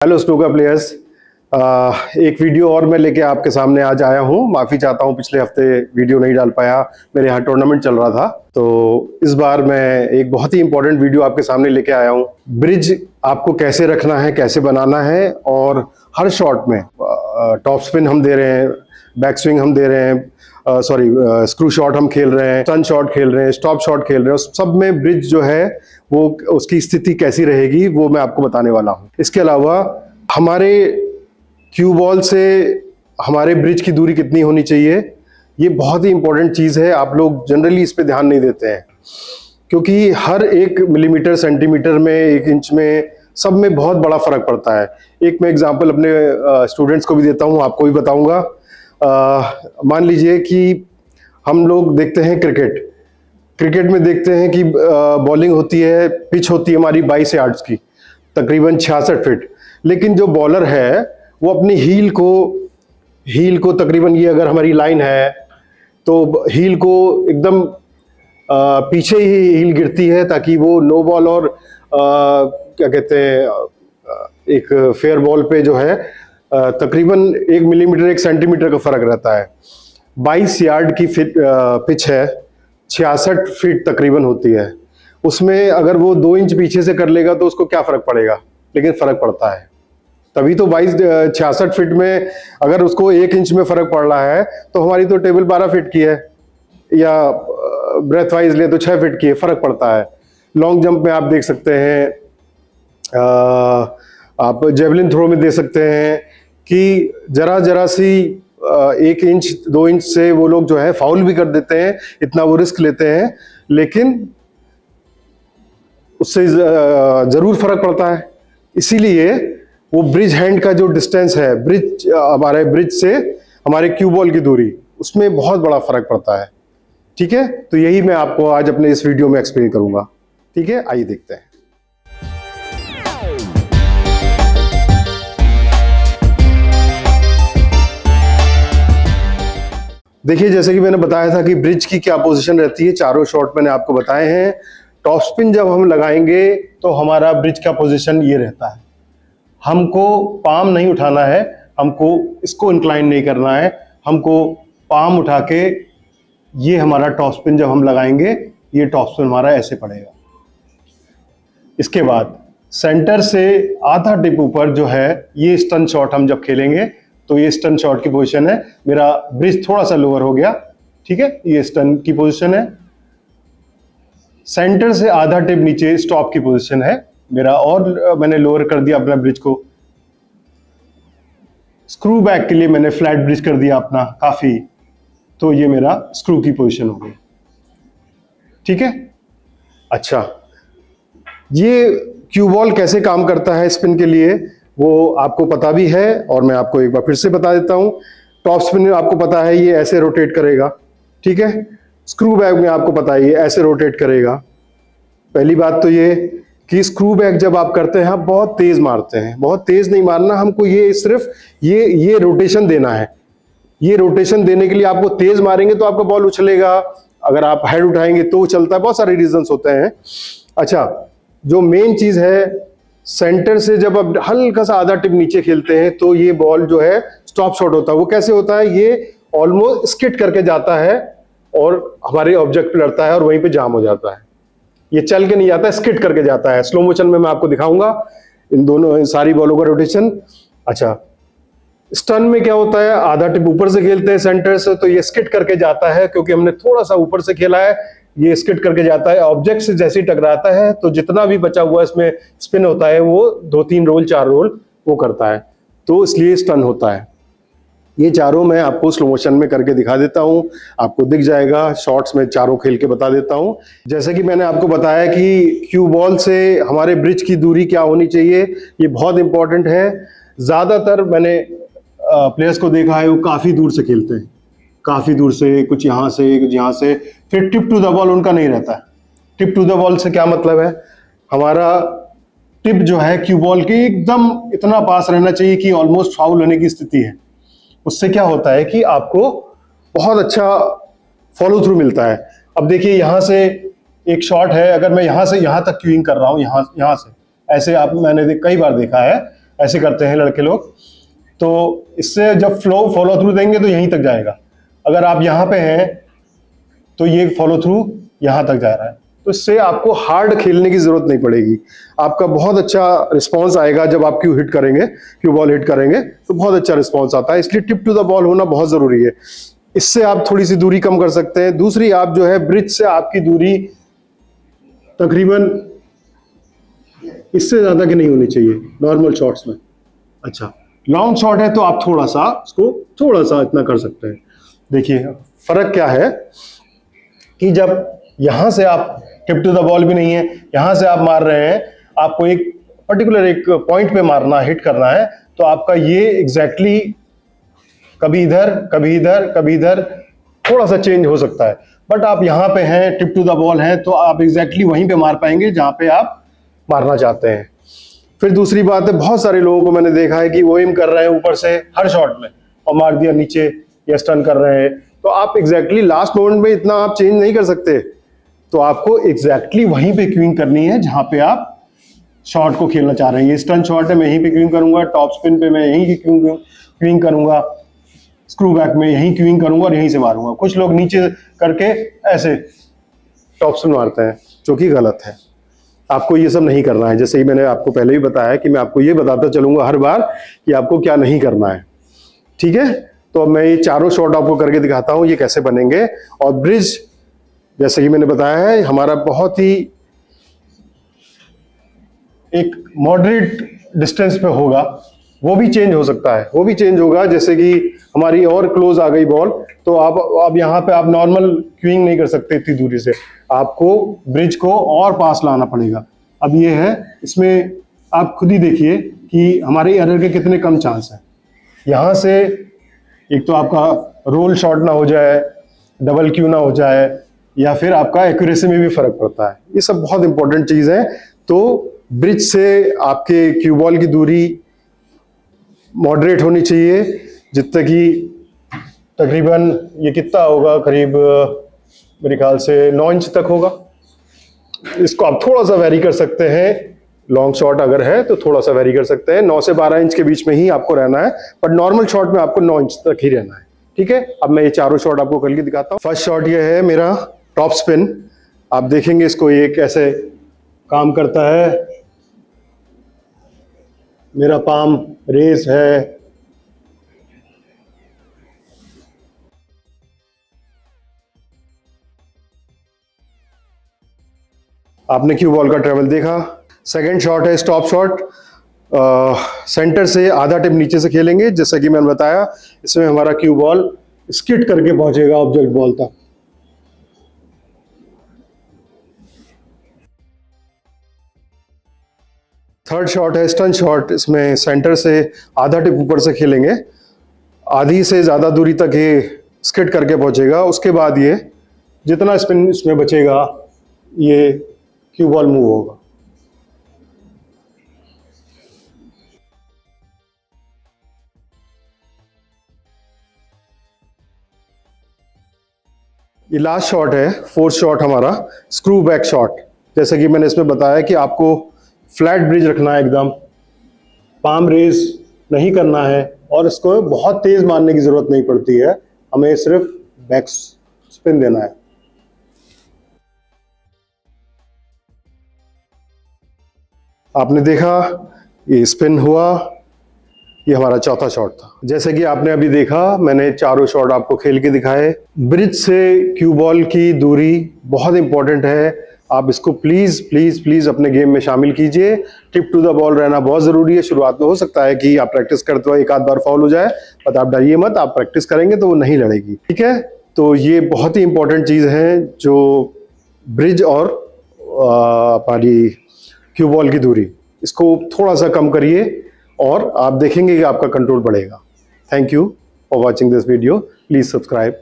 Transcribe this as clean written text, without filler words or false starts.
Hello snooker players. एक video और मैं लेके आपके सामने आज आया हूँ। माफ़ी चाहता हूँ, पिछले हफ्ते वीडियो नहीं डाल पाया, मेरे यहाँ टूर्नामेंट चल रहा था। तो इस बार मैं एक बहुत ही इंपॉर्टेंट वीडियो आपके सामने लेके आया हूँ। ब्रिज आपको कैसे रखना है, कैसे बनाना है, और हर शॉट में टॉप स्पिन हम दे रहे हैं, बैक स्विंग हम दे रहे हैं, स्क्रू शॉट हम खेल रहे हैं, टर्न शॉट खेल रहे हैं, स्टॉप शॉट खेल रहे हैं, सब में ब्रिज जो है वो उसकी स्थिति कैसी रहेगी वो मैं आपको बताने वाला हूँ। इसके अलावा हमारे क्यू बॉल से हमारे ब्रिज की दूरी कितनी होनी चाहिए, ये बहुत ही इंपॉर्टेंट चीज़ है। आप लोग जनरली इस पे ध्यान नहीं देते हैं, क्योंकि हर एक मिलीमीटर, सेंटीमीटर में, एक इंच में, सब में बहुत बड़ा फर्क पड़ता है। एक मैं एग्जांपल अपने स्टूडेंट्स को भी देता हूँ, आपको भी बताऊँगा। मान लीजिए कि हम लोग देखते हैं क्रिकेट में देखते हैं कि बॉलिंग होती है, पिच होती है हमारी 22 यार्ड्स की, तकरीबन 66 फीट। लेकिन जो बॉलर है वो अपनी हील को तकरीबन, ये अगर हमारी लाइन है तो हील को एकदम पीछे ही हील गिरती है, ताकि वो नो बॉल और क्या कहते हैं, एक फेयर बॉल पे जो है तकरीबन 1 मिलीमीटर 1 सेंटीमीटर का फर्क रहता है। 22 यार्ड की पिच है, 66 फीट तकरीबन होती है। उसमें अगर वो 2 इंच पीछे से कर लेगा तो उसको क्या फर्क पड़ेगा, लेकिन फर्क पड़ता है। तभी तो 66 फीट में अगर उसको 1 इंच में फर्क पड़ रहा है, तो हमारी तो टेबल 12 फीट की है, या ब्रेथ वाइज ले तो 6 फीट की है, फर्क पड़ता है। लॉन्ग जंप में आप देख सकते हैं, आप जेवलिन थ्रो में दे सकते हैं कि जरा सी 1 इंच 2 इंच से वो लोग जो है फाउल भी कर देते हैं, इतना वो रिस्क लेते हैं, लेकिन उससे जरूर फर्क पड़ता है। इसीलिए वो ब्रिज हैंड का जो डिस्टेंस है, हमारे ब्रिज से हमारे क्यू बॉल की दूरी, उसमें बहुत बड़ा फर्क पड़ता है। ठीक है, तो यही मैं आपको आज अपने इस वीडियो में एक्सप्लेन करूंगा। ठीक है, आइए देखते हैं। देखिए, जैसे कि मैंने बताया था कि ब्रिज की क्या पोजीशन रहती है, चारों शॉट मैंने आपको बताए हैं। टॉप स्पिन जब हम लगाएंगे तो हमारा ब्रिज का पोजीशन ये रहता है। हमको पाम नहीं उठाना है, हमको इसको इंक्लाइन नहीं करना है, हमको पाम उठा के, ये हमारा टॉप स्पिन जब हम लगाएंगे, ये टॉप स्पिन हमारा ऐसे पड़ेगा। इसके बाद सेंटर से आधा टिप ऊपर जो है, ये स्टन शॉट हम जब खेलेंगे तो ये स्टन शॉट की पोजीशन है। मेरा ब्रिज थोड़ा सा लोअर हो गया, ठीक है, ये स्टन की पोजीशन है। सेंटर से आधा टिप नीचे स्टॉप की पोजीशन है मेरा, और मैंने लोअर कर दिया अपना ब्रिज को। स्क्रू बैक के लिए मैंने फ्लैट ब्रिज कर दिया अपना काफी, तो ये मेरा स्क्रू की पोजीशन हो गई। ठीक है, अच्छा, ये क्यू बॉल कैसे काम करता है स्पिन के लिए वो आपको पता भी है, और मैं आपको एक बार फिर से बता देता हूं। टॉप स्पिन में आपको पता है ये ऐसे रोटेट करेगा, ठीक है। स्क्रू बैक में आपको पता है ये ऐसे रोटेट करेगा। पहली बात तो ये कि स्क्रू बैक जब आप करते हैं, आप बहुत तेज मारते हैं। बहुत तेज नहीं मारना, हमको ये सिर्फ ये रोटेशन देना है। ये रोटेशन देने के लिए आपको तेज मारेंगे तो आपका बॉल उछलेगा, अगर आप हेड उठाएंगे तो चलता है, बहुत सारे रीजंस होते हैं। अच्छा, जो मेन चीज है, सेंटर से जब आप हल्का सा आधा टिप नीचे खेलते हैं तो ये बॉल जो है स्टॉप शॉट होता है। वो कैसे होता है, ये ऑलमोस्ट स्किट करके जाता है और हमारे ऑब्जेक्ट पे लड़ता है और वहीं पे जाम हो जाता है। ये चल के नहीं जाता, स्किट करके जाता है। स्लो मोशन में मैं आपको दिखाऊंगा इन दोनों सारी बॉलों का रोटेशन। अच्छा, स्टन में क्या होता है, आधा टिप ऊपर से खेलते हैं सेंटर से, तो ये स्किट करके जाता है, क्योंकि हमने थोड़ा सा ऊपर से खेला है, ये स्किट करके जाता है। ऑब्जेक्ट से जैसे ही टकराता है तो जितना भी बचा हुआ इसमें स्पिन होता है, वो 2-3 रोल 4 रोल वो करता है, तो इसलिए स्टन होता है। ये चारों मैं आपको स्लो मोशन में करके दिखा देता हूं, आपको दिख जाएगा। शॉर्ट्स में चारों खेल के बता देता हूं। जैसे कि मैंने आपको बताया कि क्यू बॉल से हमारे ब्रिज की दूरी क्या होनी चाहिए, ये बहुत इंपॉर्टेंट है। ज्यादातर मैंने प्लेयर्स को देखा है, वो काफी दूर से खेलते हैं, काफी दूर से, कुछ यहाँ से कुछ यहाँ से, फिर टिप टू द बॉल उनका नहीं रहता है। टिप टू द बॉल से क्या मतलब है, हमारा टिप जो है क्यू बॉल के एकदम इतना पास रहना चाहिए कि ऑलमोस्ट फाउल होने की स्थिति है। उससे क्या होता है कि आपको बहुत अच्छा फॉलो थ्रू मिलता है। अब देखिए, यहाँ से एक शॉट है, अगर मैं यहाँ से यहाँ तक क्यूइंग कर रहा हूँ, यहाँ से ऐसे, आप मैंने कई बार देखा है, ऐसे करते हैं लड़के लोग। तो इससे जब फॉलो थ्रू देंगे तो यहीं तक जाएगा। अगर आप यहाँ पे हैं तो ये फॉलो थ्रू यहाँ तक जा रहा है, तो इससे आपको हार्ड खेलने की जरूरत नहीं पड़ेगी। आपका बहुत अच्छा रिस्पांस आएगा जब आप क्यू बॉल हिट करेंगे तो बहुत अच्छा रिस्पांस आता है। इसलिए टिप टू द बॉल होना बहुत जरूरी है। इससे आप थोड़ी सी दूरी कम कर सकते हैं। दूसरी, आप जो है ब्रिज से आपकी दूरी तकरीबन इससे ज्यादा की नहीं होनी चाहिए नॉर्मल शॉट्स में। अच्छा, लॉन्ग शॉट है तो आप थोड़ा सा इतना कर सकते हैं। देखिए फर्क क्या है कि जब यहां से आप टिप टू द बॉल भी नहीं है, यहां से आप मार रहे हैं, आपको एक पर्टिकुलर एक पॉइंट पे मारना, हिट करना है, तो आपका ये एग्जैक्टली कभी इधर कभी इधर कभी इधर थोड़ा सा चेंज हो सकता है। बट आप यहां पे हैं, टिप टू द बॉल है, तो आप एग्जैक्टली वहीं पे मार पाएंगे जहां पे आप मारना चाहते हैं। फिर दूसरी बात है, बहुत सारे लोगों को मैंने देखा है कि वो एम कर रहे हैं ऊपर से हर शॉट में और मार दिया नीचे, या स्टन कर रहे हैं, तो आप एग्जैक्टली लास्ट मोमेंट में इतना आप चेंज नहीं कर सकते। तो आपको एग्जैक्टली वहीं पे क्यूइंग करनी है जहां पे आप शॉट को खेलना चाह रहे हैं। ये स्टन शॉट है, मैं यहीं पे क्यूइंग करूंगा, टॉप स्पिन पे मैं यहीं की क्यूइंग करूंगा, स्क्रू बैक में यहीं क्यूइंग करूंगा और यहीं से मारूंगा। कुछ लोग नीचे करके ऐसे टॉप स्पिन मारते हैं, जो कि गलत है। आपको ये सब नहीं करना है। जैसे ही मैंने आपको पहले भी बताया कि मैं आपको ये बताता चलूंगा हर बार कि आपको क्या नहीं करना है, ठीक है। तो मैं ये चारों शॉट आपको करके दिखाता हूं ये कैसे बनेंगे। और ब्रिज, जैसे कि मैंने बताया है, हमारा बहुत ही एक मॉडरेट डिस्टेंस पे होगा, वो भी चेंज हो सकता है, वो भी चेंज होगा। जैसे कि हमारी और क्लोज आ गई बॉल, तो अब यहाँ पे आप नॉर्मल क्यूइंग नहीं कर सकते इतनी दूरी से, आपको ब्रिज को और पास लाना पड़ेगा। अब ये है, इसमें आप खुद ही देखिए कि हमारे एरर के कितने कम चांस हैं। यहाँ से एक तो आपका रोल शॉट ना हो जाए, डबल क्यू ना हो जाए, या फिर आपका एक्यूरेसी में भी फर्क पड़ता है। ये सब बहुत इंपॉर्टेंट चीज है। तो ब्रिज से आपके क्यू बॉल की दूरी मॉडरेट होनी चाहिए, जितना कि तकरीबन ये कितना होगा, करीब मेरे ख्याल से 9 इंच तक होगा। इसको आप थोड़ा सा वेरी कर सकते हैं, लॉन्ग शॉट अगर है तो थोड़ा सा वेरी कर सकते हैं। 9 से 12 इंच के बीच में ही आपको रहना है, बट नॉर्मल शॉट में आपको 9 इंच तक ही रहना है, ठीक है। अब मैं ये चारों शॉट आपको करके दिखाता हूँ। फर्स्ट शॉट ये है मेरा टॉप स्पिन। आप देखेंगे इसको ये कैसे काम करता है। मेरा पाम रेस है, आपने क्यू बॉल का ट्रेवल देखा। सेकंड शॉट है स्टॉप शॉट। सेंटर से आधा टिप नीचे से खेलेंगे, जैसा कि मैंने बताया। इसमें हमारा क्यू बॉल स्किट करके पहुंचेगा ऑब्जेक्ट बॉल तक। थर्ड शॉट है स्टन शॉट। इसमें सेंटर से आधा टिप ऊपर से खेलेंगे, आधी से ज्यादा दूरी तक ये स्किट करके पहुंचेगा। उसके बाद ये जितना स्पिन इसमें बचेगा, ये क्यू बॉल मूव होगा। ये लास्ट शॉट है, फोर्थ शॉट हमारा स्क्रू बैक शॉट। जैसे कि मैंने इसमें बताया कि आपको फ्लैट ब्रिज रखना है, एकदम पाम रेज नहीं करना है, और इसको बहुत तेज मारने की जरूरत नहीं पड़ती है, हमें सिर्फ बैक स्पिन देना है। आपने देखा ये स्पिन हुआ, ये हमारा चौथा शॉट था। जैसे कि आपने अभी देखा, मैंने चारों शॉट आपको खेल के दिखाए। ब्रिज से क्यू बॉल की दूरी बहुत इंपॉर्टेंट है। आप इसको प्लीज प्लीज प्लीज अपने गेम में शामिल कीजिए। टिप टू द बॉल रहना बहुत जरूरी है। शुरुआत में हो सकता है कि आप प्रैक्टिस करते हो एक आध बार फाउल हो जाए, बट आप डरिए मत, आप प्रैक्टिस करेंगे तो वो नहीं लड़ेगी, ठीक है। तो ये बहुत ही इंपॉर्टेंट चीज है, जो ब्रिज और हमारी क्यू बॉल की दूरी, इसको थोड़ा सा कम करिए और आप देखेंगे कि आपका कंट्रोल बढ़ेगा। Thank you for watching this video. Please subscribe.